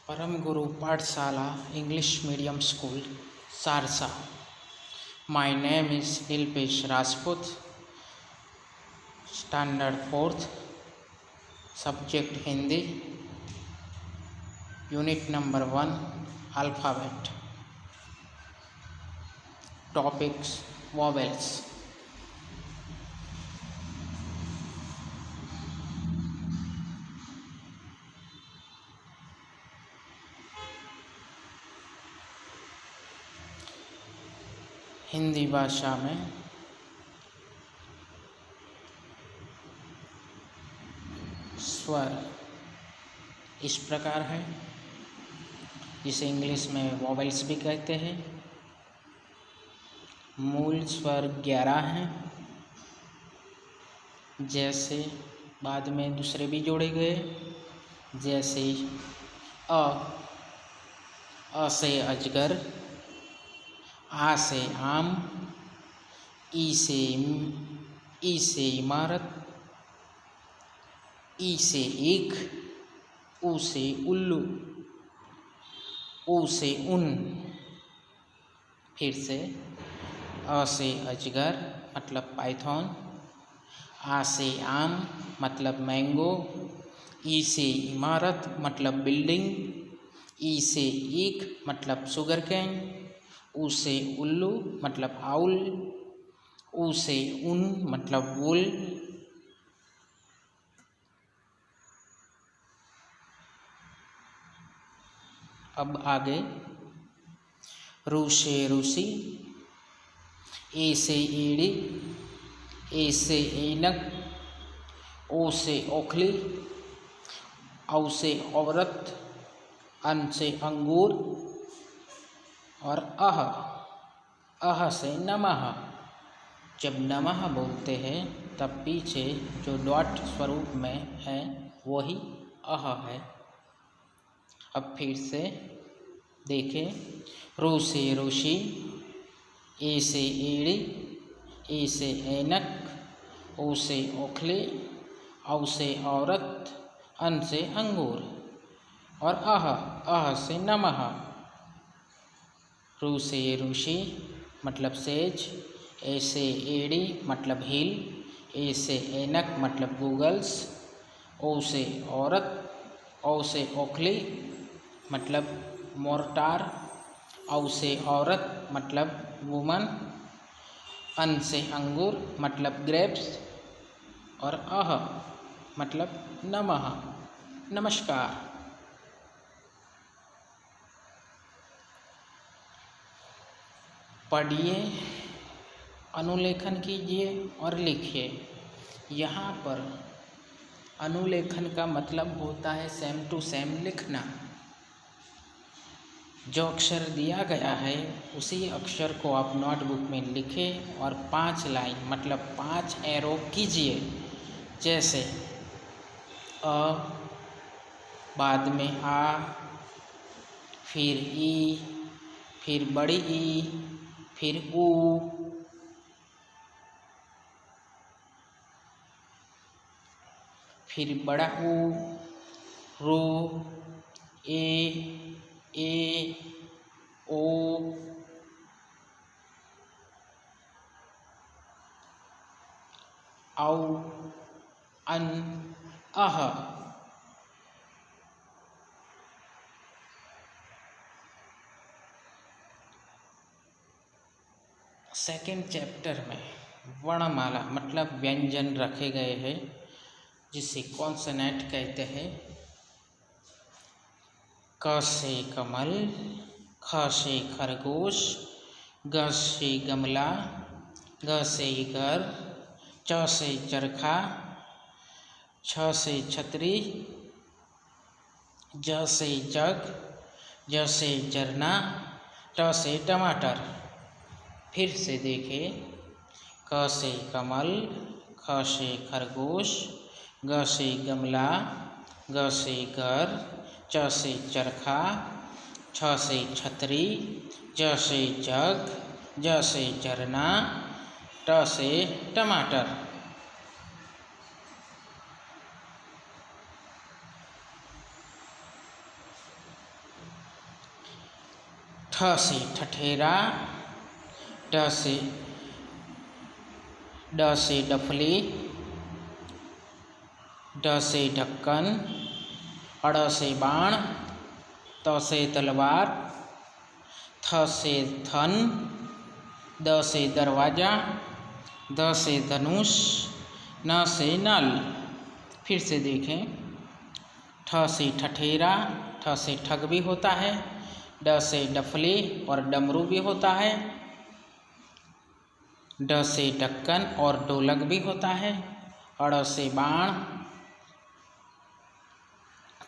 परम Guru Pathshala English medium school Sarsa. My name is Nilpesh Rajput, Standard 4th, Subject Hindi, Unit number 1, Alphabet. Topics: Vowels. Hindi भाषा में स्वर इस प्रकार है, जिसे इंग्लिश में वॉवेल्स भी कहते हैं। मूल स्वर 11 हैं, जैसे बाद में दूसरे भी जोड़े गए, जैसे अ से अजगर, आ से आम, ई से इमारत, ई से ईख, ऊ से उल्लू, ऊ से ऊन। फिर से अ से अजगर मतलब पाइथन, आ से आम मतलब मैंगो, ई से इमारत मतलब बिल्डिंग, ई से ईख मतलब शुगर कैन, ऊ से उल्लू मतलब आउल, ऊ से ऊन मतलब वूल। अब आगे रू से रूसी, ए से एड़ी, ए से ऐनक, ओ से ओखली, औ से औरत, अन से अंगूर और अह से नमः। जब नमः बोलते हैं तब पीछे जो डॉट स्वरूप में है वही अह है। अब फिर से देखें, रू से ऋषि, ए से एड़ी, ए से ऐनक, ओ से ओखली, औ से औरत, अन से अंगूर और अह से नमः। रू से ऋषि मतलब सेज, ए से एड़ी मतलब हिल, ए से ऐनक मतलब गूगल्स, ओ से औरत, औ से ओखली मतलब मोर्टार, औ से औरत मतलब वुमन, अन से अंगूर मतलब ग्रेप्स और अह मतलब नमः, नमस्कार। पढ़िए, अनुलेखन कीजिए और लिखिए। यहाँ पर अनुलेखन का मतलब होता है सेम टू सेम लिखना। जो अक्षर दिया गया है उसी अक्षर को आप नोटबुक में लिखें और 5 लाइन मतलब 5 एरो कीजिए। जैसे अ, बाद में आ, फिर ई, फिर बड़ी ई, फिर ऊ, फिर बड़ा ऊ, रो, ए, ओ, औ, अन, अह। सेकेंड चैप्टर में वर्णमाला मतलब व्यंजन रखे गए हैं, जिसे कॉन्सोनेंट कहते हैं। क से कमल, ख से खरगोश, ग से गमला, घ से घर, च से चरखा, छ से छतरी, ज से जग, ज से झरना, ट से टमाटर। फिर से देखें, क से कमल, ख से खरगोश, ग से गमला, घ से घर, च से चरखा, छ से छतरी, ज से जग, ज से झरना, ट से टमाटर। ठ से ठठेरा, ड से डफली, ढ से ढक्कन, अड़ से बाण, त से तलवार, थ से थन, द से दरवाजा, ध से धनुष, न से नल। फिर से देखें, ठ से ठठेरा, ठ से ठग भी होता है, ड से डफली और डमरू भी होता है, ड से ढक्कन और ढोलक भी होता है, अड़ से बाण,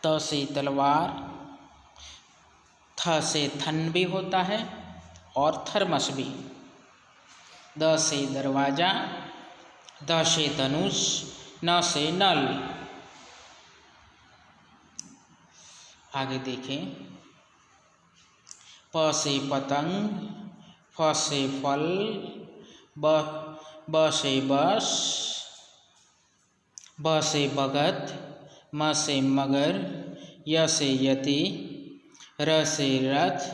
त से तलवार, थ से थन भी होता है और थर्मस भी, द से दरवाजा, ध से धनुष, न से नल। आगे देखें, प से पतंग, फ से फल, ब से बस, ब से भगत, म से मगर, य से यति, र से रथ,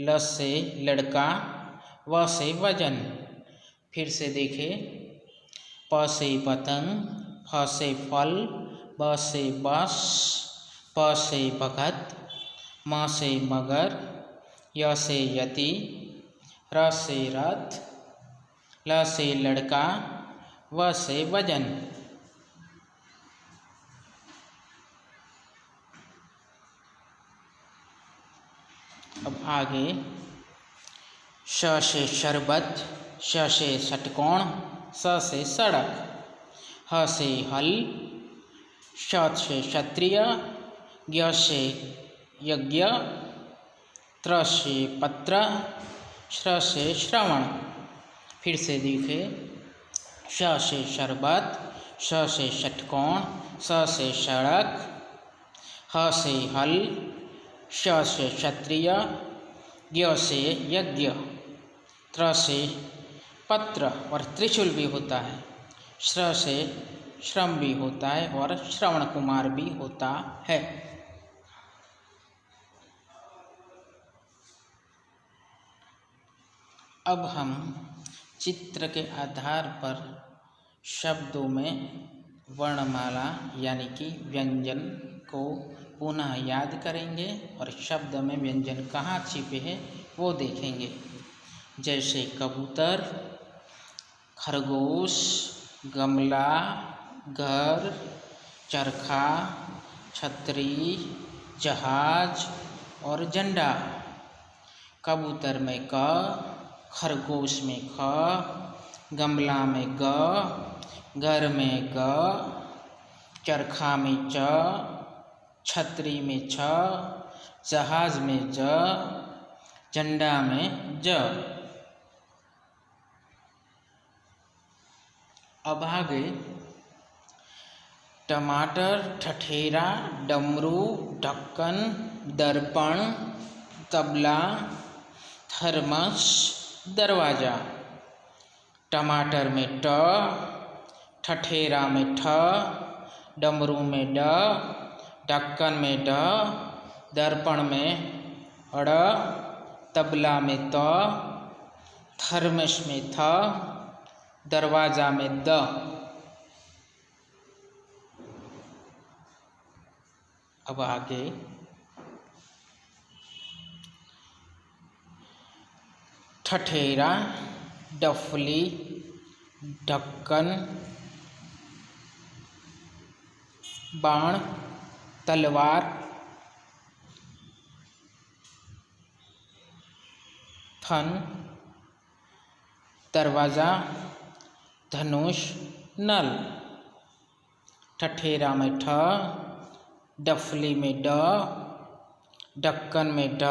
ल से लड़का, व से वजन। फिर से देखें, प से पतंग, फ से फल, ब से बस, प से भगत, म से मगर, य से यति, र से रथ, ल से लड़का, व से वजन। अब आगे, श से शरबत, श से षटकोण, स से सड़क, ह से हल, श से क्षत्रिय, य से यज्ञ, त्र से पत्र, श्र से श्रवण। फिर से देखें, श से शरबत, श से षटकोण, स से सड़क, ह से हल, श से क्षत्रिय, य से यज्ञ, त्र से पत्र और त्रिशूल भी होता है, श्र से श्रम भी होता है और श्रवण कुमार भी होता है। अब हम चित्र के आधार पर शब्दों में वर्णमाला यानी कि व्यंजन को पुनः याद करेंगे और शब्द में व्यंजन कहाँ छिपे हैं वो देखेंगे। जैसे कबूतर, खरगोश, गमला, घर, चरखा, छतरी, जहाज और झंडा। कबूतर में क, खरगोश में ख, गमला में ग, घर में ग, चरखा में च, छतरी में छ, जहाज में ज, झंडा में ज। अब आगे, टमाटर, ठठेरा, डमरू, ढक्कन, दर्पण, तबला, थर्मस, दरवाजा। टमाटर में ट, ठठेरा में ठ, डमरू में ड, ढक्कन में ड, दर्पण में अड़, तबला में त, थर्मस में थ, दरवाजा में द। अब आगे, ठठेरा, डफली, ढक्कन, बाण, तलवार, थन, दरवाजा, धनुष, नल। ठठेरा में ठ, डफली में ड, ढक्कन में ड,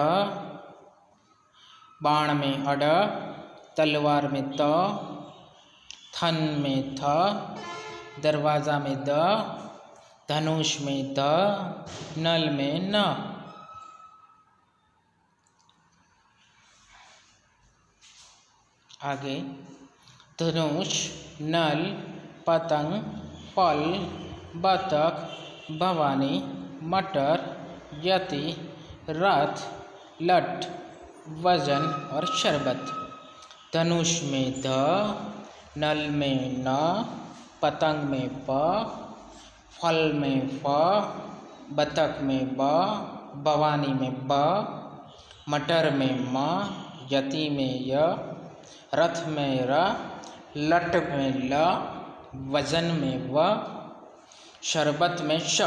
बाण में अड़, तलवार में त, थन में थ, दरवाजा में द, धनुष में द, नल में न। आगे, धनुष, नल, पतंग, फल, बतख, भवानी, मटर, यति, रथ, लठ। वजन और शरबत। धनुष में ध, नल में न, पतंग में प, फल में फ, बतख में ब, भवानी में ब, मटर में म, यति में य, रथ में र, लट में ल, वजन में व, शरबत में श।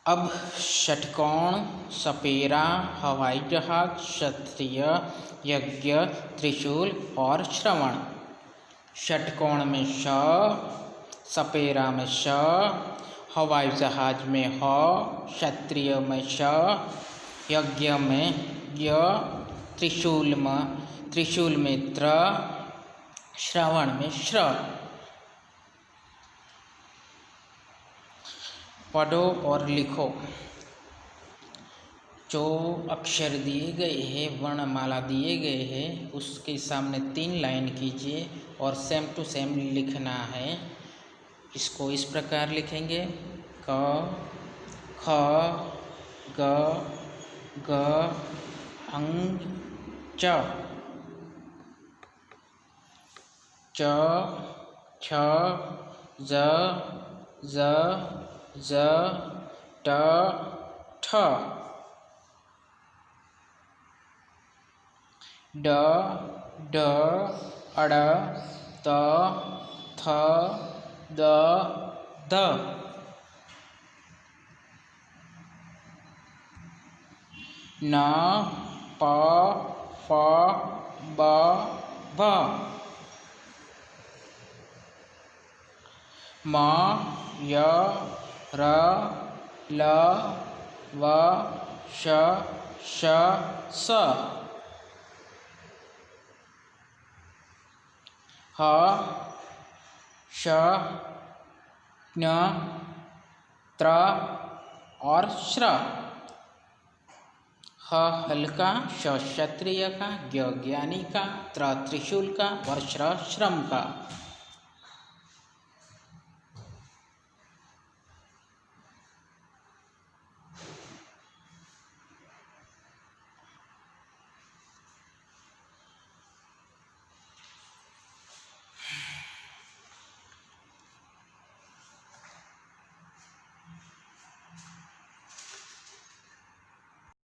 अब षटकोण, सपेरा, हवाई जहाज, क्षत्रिय, यज्ञ, त्रिशूल और श्रवण। षटकोण में श, सपेरा में श, हवाई जहाज में ह, क्षत्रिय में श, यज्ञ में य, त्रिशूल में त्र, श्रवण में श्र। पढ़ो और लिखो। जो अक्षर दिए गए हैं, वर्णमाला दिए गए हैं, उसके सामने 3 लाइन कीजिए और सेम टू सेम लिखना है। इसको इस प्रकार लिखेंगे: क, ख, ग, ग, अंग, च, च, छ, ज, ज, ज, ट, ठ, ड, ढ, अड़, त, थ, द, ध, न, प, फ, ब, भ, म, य, र, ल, व, श, स, ह, श, ञ, त्र और श्र। ह हल का, श क्षत्रिय का, ज्ञ ज्ञानी का, त्र त्रिशूल का और श्र श्रम का।